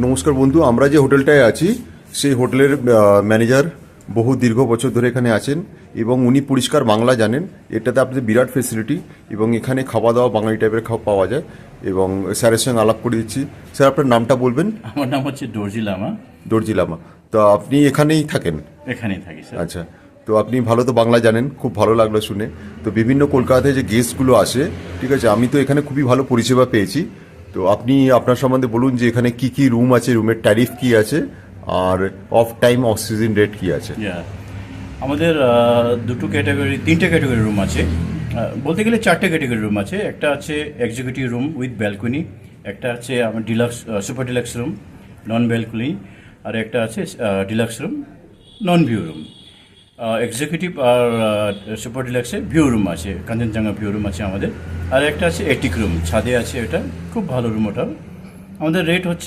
নমস্কার বন্ধু, আমরা যে হোটেলটায় আছি সেই হোটেলের ম্যানেজার বহু দীর্ঘ বছর ধরে এখানে আছেন এবং উনি পরিষ্কার বাংলা জানেন। এটাতে আপনাদের বিরাট ফেসিলিটি এবং এখানে খাওয়া দাওয়া বাঙালি টাইপের খাওয়া পাওয়া যায় এবং স্যারের সঙ্গে আলাপ করে দিচ্ছি। স্যার, আপনার নামটা বলবেন? আমার নাম হচ্ছে দর্জি লামা। দর্জি লামা। তো আপনি এখানেই থাকেন? এখানেই থাকি স্যার। আচ্ছা, তো আপনি ভালো তো বাংলা জানেন, খুব ভালো লাগলো শুনে। তো বিভিন্ন কলকাতায় যে গেস্টগুলো আসে, ঠিক আছে, আমি তো এখানে খুবই ভালো পরিষেবা পেয়েছি। তো আপনি আপনার সম্বন্ধে বলুন যে এখানে কি কি রুম আছে, রুমের ট্যারিফ কি আছে, আর off time off season rate কি আছে। আমাদের তিনটে ক্যাটাগরি রুম আছে। বলতে গেলে চারটে ক্যাটাগরি রুম আছে। একটা আছে এক্সিকিউটিভ রুম উইথ ব্যালকনি, একটা আছে আমার deluxe super deluxe room non balcony, আর একটা আছে deluxe room non view room. Executive আর সুপার ডিলাক্সে ভিউ রুম আছে, কাঞ্চনজঙ্ঘা ভিউ রুম আছে আমাদের। আর একটা আছে এটিক রুম, ছাদে আছে, এটা খুব ভালো রুম। ওটা আমাদের রেট হচ্ছে